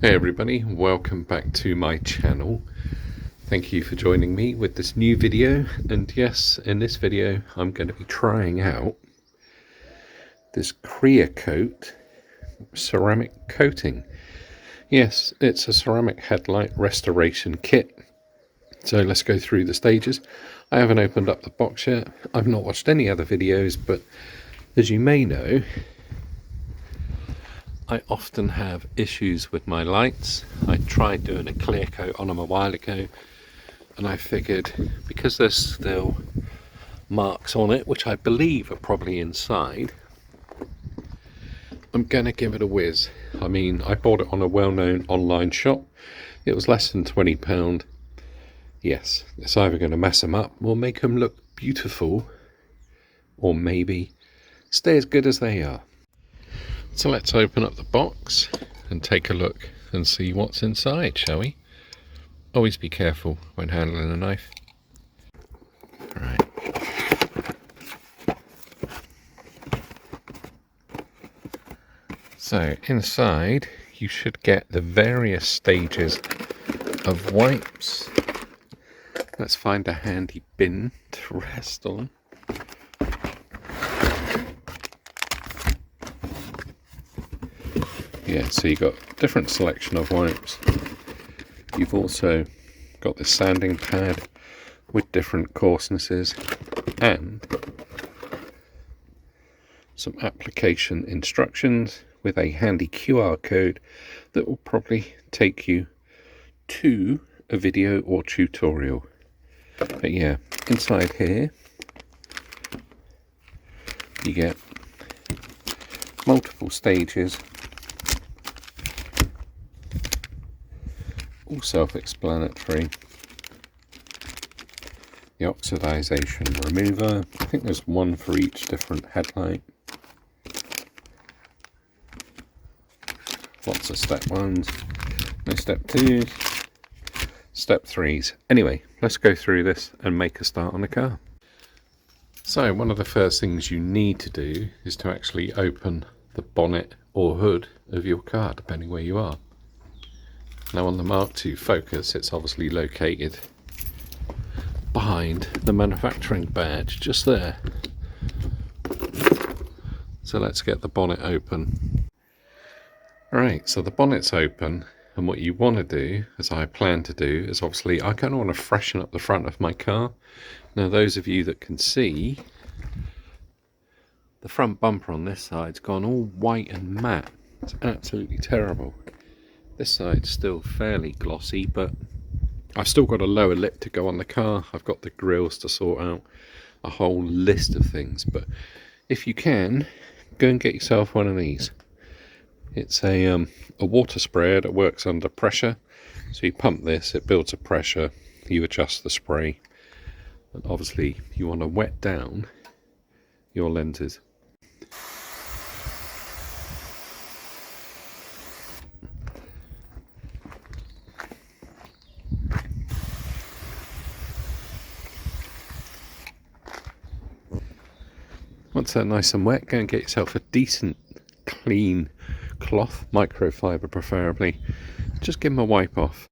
Hey everybody, welcome back to my channel. Thank you for joining me with this new video. And yes, in this video I'm going to be trying out this Cerakote ceramic coating. Yes, it's a ceramic headlight restoration kit. So let's go through the stages. I haven't opened up the box yet. I've not watched any other videos, but as you may know, I often have issues with my lights. I tried doing a clear coat on them a while ago, and I figured because there's still marks on it, which I believe are probably inside, I'm gonna give it a whiz. I mean, I bought it on a well-known online shop. It was less than £20. Yes, it's either going to mess them up or make them look beautiful, or maybe stay as good as they are. So let's open up the box and take a look and see what's inside, shall we? Always be careful when handling a knife. Right. So inside you should get the various stages of wipes. Let's find a handy bin to rest on. Yeah, so you've got a different selection of wipes. You've also got the sanding pad with different coarsenesses and some application instructions with a handy QR code that will probably take you to a video or tutorial. But yeah, inside here you get multiple stages, all self-explanatory. The oxidization remover, I think there's one for each different headlight. Lots of step ones, no step twos, step threes. Anyway, let's go through this and make a start on the car. So one of the first things you need to do is to actually open the bonnet or hood of your car, depending where you are. Now on the Mark II Focus, it's obviously located behind the manufacturing badge, just there. So let's get the bonnet open. Alright, so the bonnet's open, and what you want to do, as I plan to do, is obviously I kind of want to freshen up the front of my car. Now those of you that can see, the front bumper on this side's gone all white and matte. It's absolutely terrible. This side's still fairly glossy, but I've still got a lower lip to go on the car. I've got the grills to sort out, a whole list of things. But if you can, go and get yourself one of these. It's a water sprayer that works under pressure. So you pump this, it builds a pressure, you adjust the spray. And obviously you want to wet down your lenses. Once they're nice and wet, go and get yourself a decent clean cloth, microfiber preferably. Just give them a wipe off.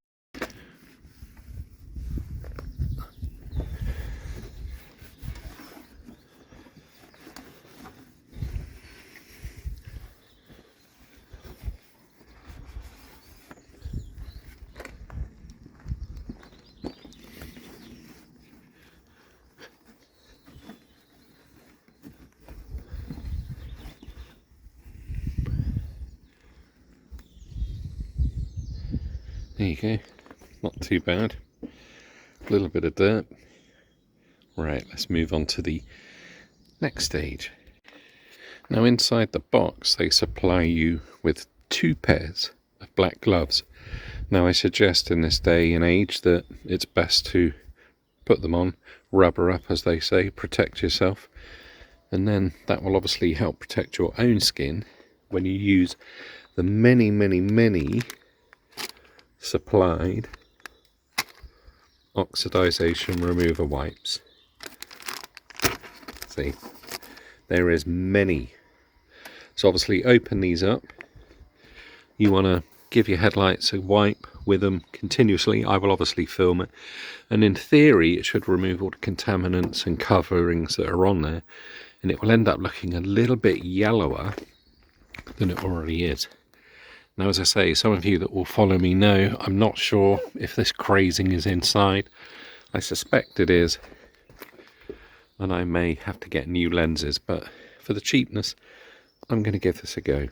There you go, not too bad. A little bit of dirt. Right, let's move on to the next stage. Now inside the box they supply you with 2 pairs of black gloves. Now I suggest in this day and age that it's best to put them on, rubber up as they say, protect yourself, and then that will obviously help protect your own skin when you use the many supplied oxidization remover wipes. See, there is many. So obviously open these up. You want to give your headlights a wipe with them continuously. I will obviously film it, and in theory it should remove all the contaminants and coverings that are on there, and it will end up looking a little bit yellower than it already is. Now, as I say, some of you that will follow me know I'm not sure if this crazing is inside. I suspect it is, and I may have to get new lenses, but for the cheapness I'm going to give this a go.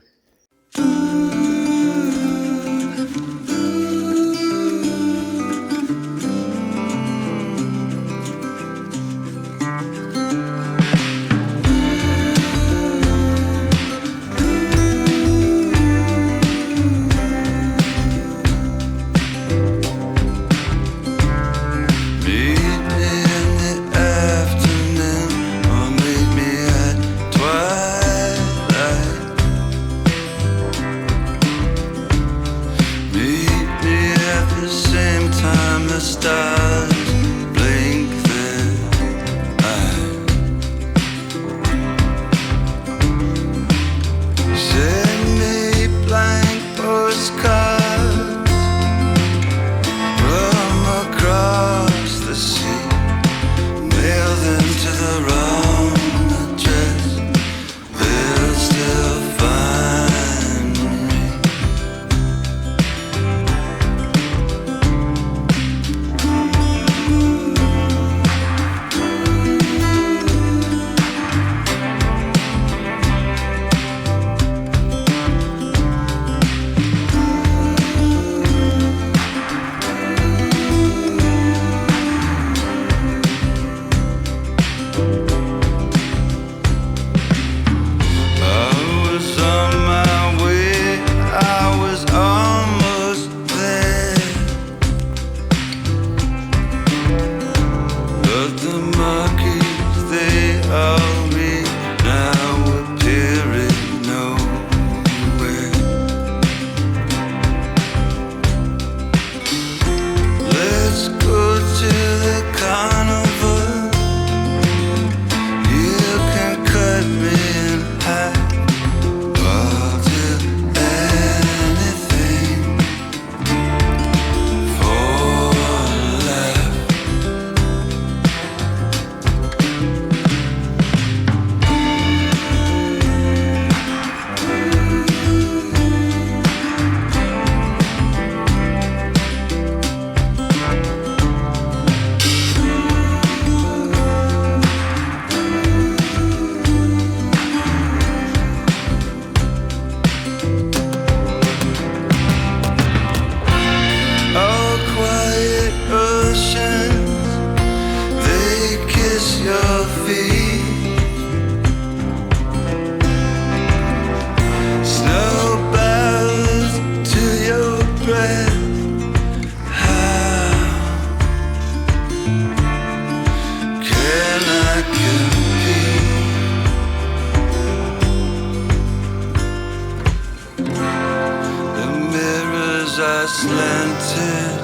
Slanted,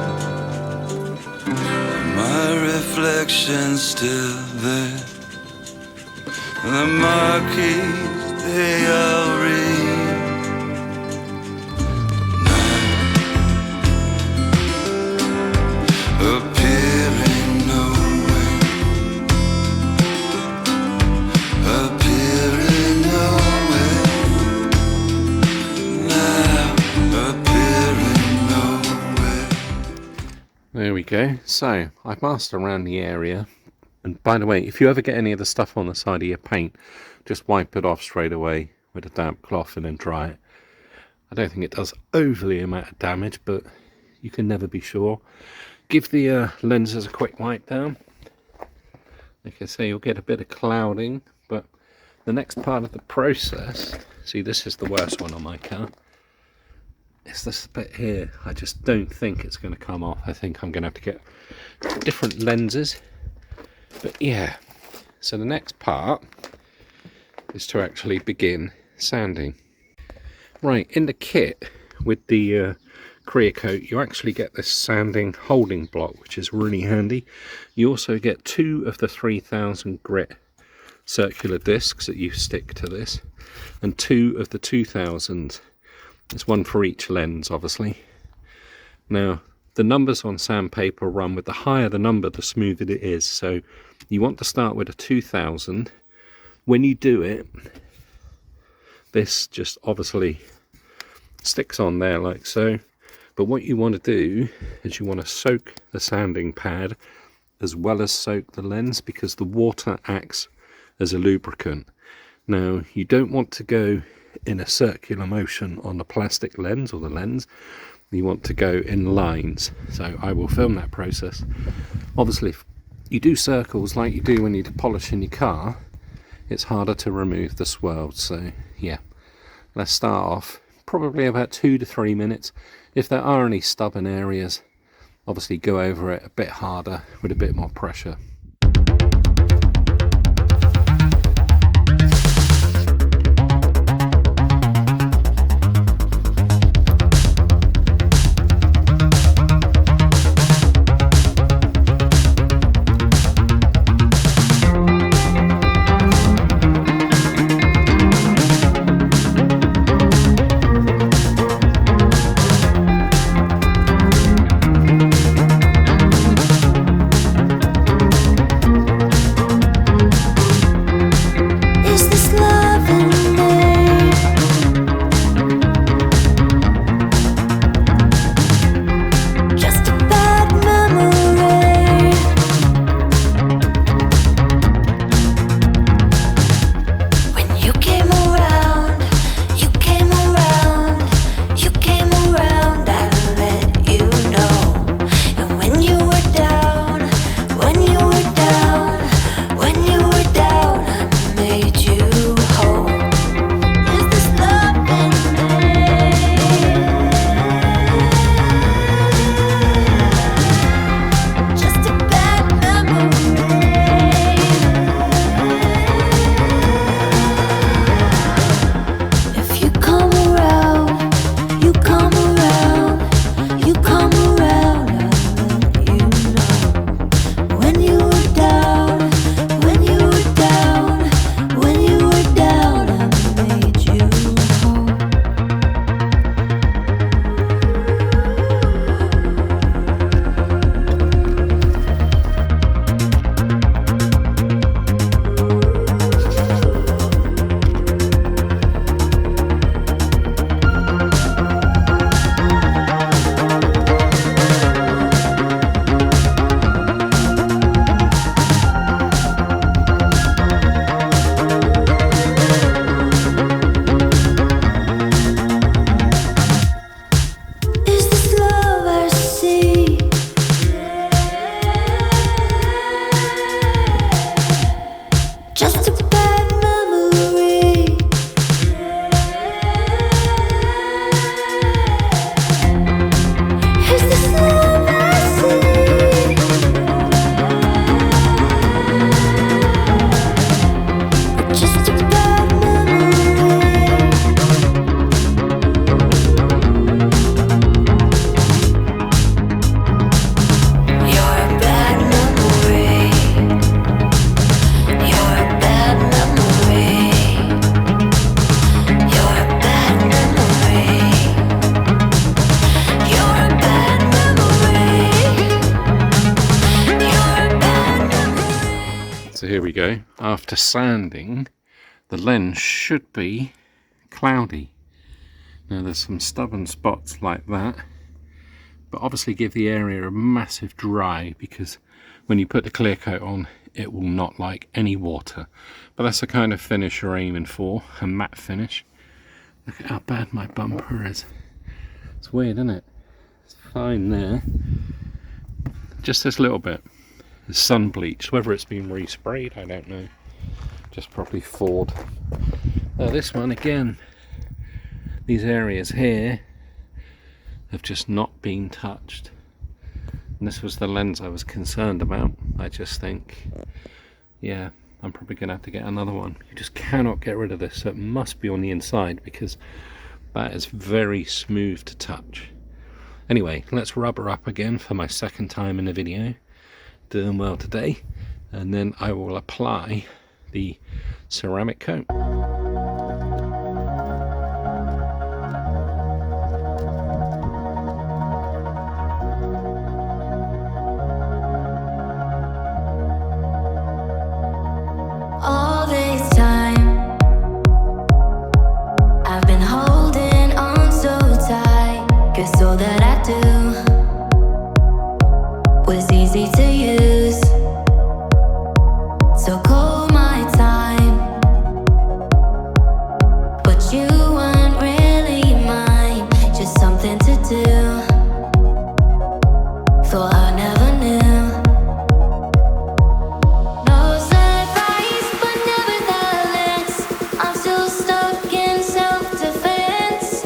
my reflection still there. The marquees, they all read now, appearing nowhere, appearing nowhere, now appearing nowhere. There we go. So I've masked around the area, and by the way, if you ever get any of the stuff on the side of your paint, just wipe it off straight away with a damp cloth and then dry it. I don't think it does overly amount of damage, but you can never be sure. Give the lenses a quick wipe down. Like I say, you'll get a bit of clouding, but the next part of the process, see, this is the worst one on my car. It's this bit here. I just don't think it's going to come off. I think I'm going to have to get different lenses. But yeah, so the next part is to actually begin sanding. Right, in the kit with the Cerakote, you actually get this sanding holding block, which is really handy. You also get 2 of the 3000 grit circular discs that you stick to this, and 2 of the 2000 It's one for each lens, obviously. Now, the numbers on sandpaper run with the higher the number, the smoother it is. So you want to start with a 2000. When you do it, this just obviously sticks on there like so. But what you want to do is you want to soak the sanding pad as well as soak the lens, because the water acts as a lubricant. Now, you don't want to go in a circular motion on the plastic lens or the lens. You want to go in lines. So I will film that process. Obviously, if you do circles like you do when you're polishing your car, it's harder to remove the swirls. So yeah, let's start off probably about 2 to 3 minutes. If there are any stubborn areas, obviously go over it a bit harder with a bit more pressure. So here we go. After sanding, the lens should be cloudy. Now there's some stubborn spots like that, but obviously give the area a massive dry, because when you put the clear coat on, it will not like any water. But that's the kind of finish you're aiming for, a matte finish. Look at how bad my bumper is. It's weird, isn't it? It's fine there. Just this little bit. The sun bleached. Whether it's been resprayed, I don't know. Just probably thawed. This one again. These areas here have just not been touched. And this was the lens I was concerned about. I just think, yeah, I'm probably going to have to get another one. You just cannot get rid of this, so it must be on the inside, because that is very smooth to touch. Anyway, let's rubber up again for my second time in the video. Doing well today. And then I will apply the ceramic coat. all that I do was easy to use. So call my time, but you weren't really mine, just something to do. Thought I never knew. No surprise, but nevertheless, I'm still stuck in self-defense.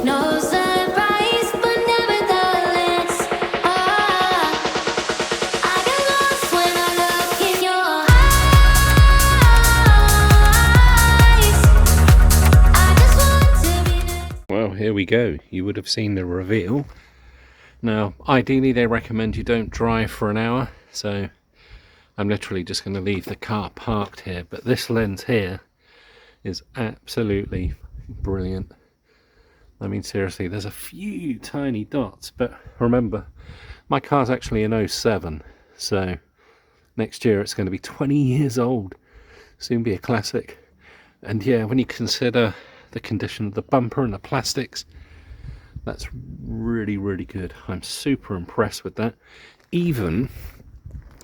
No surprise, but nevertheless, I get lost when I look in your eyes. I just want to be next. Well, here we go. You would have seen the reveal. Now, ideally they recommend you don't drive for an hour, so I'm literally just going to leave the car parked here. But this lens here is absolutely brilliant. I mean, seriously, there's a few tiny dots, but remember, my car's actually an 07, so next year it's going to be 20 years old, soon be a classic. And yeah, when you consider the condition of the bumper and the plastics, that's really, really good. I'm super impressed with that. Even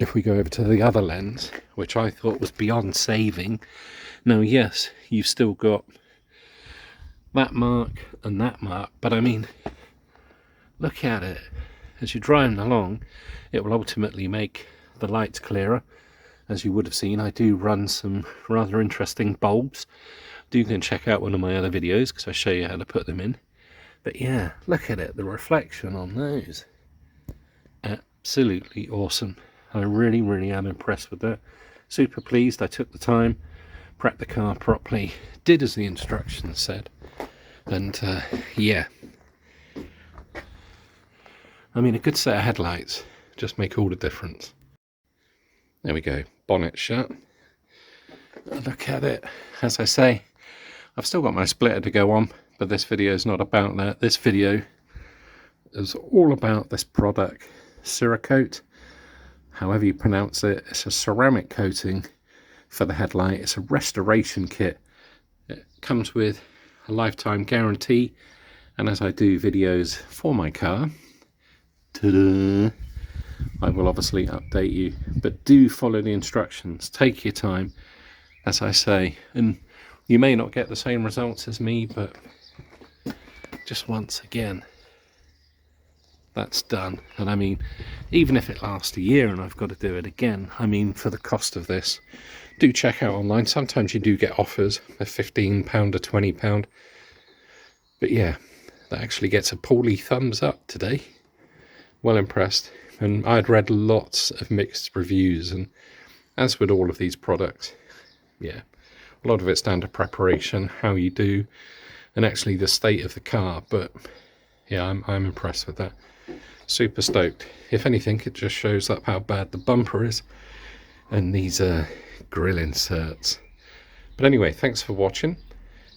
if we go over to the other lens, which I thought was beyond saving. Now, yes, you've still got that mark and that mark, but I mean, look at it. As you're driving along, it will ultimately make the lights clearer. As you would have seen, I do run some rather interesting bulbs. Do go and check out one of my other videos because I show you how to put them in. But yeah, look at it, the reflection on those. Absolutely awesome. I really, really am impressed with that. Super pleased. I took the time, prepped the car properly, did as the instructions said. And yeah. I mean, a good set of headlights just make all the difference. There we go, bonnet shut. Look at it. As I say, I've still got my splitter to go on, but this video is not about that. This video is all about this product, Cerakote, however you pronounce it. It's a ceramic coating for the headlight. It's a restoration kit. It comes with a lifetime guarantee, and as I do videos for my car, ta-da, I will obviously update you. But do follow the instructions, take your time, as I say, and you may not get the same results as me, but just once again, that's done. And I mean, even if it lasts a year and I've got to do it again, I mean, for the cost of this, do check out online. Sometimes you do get offers of £15 or £20. But yeah, that actually gets a Paulie thumbs up today. Well impressed. And I'd read lots of mixed reviews, and as with all of these products, yeah, a lot of it's down to preparation, how you do, and actually the state of the car. But yeah, I'm impressed with that. Super stoked. If anything, it just shows up how bad the bumper is and these grill inserts. But anyway, thanks for watching.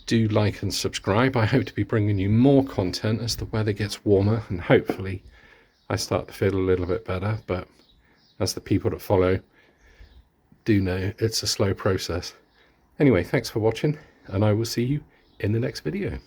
Do like and subscribe. I hope to be bringing you more content as the weather gets warmer, and hopefully I start to feel a little bit better. But as the people that follow do know, it's a slow process. Anyway, thanks for watching, and I will see you in the next video.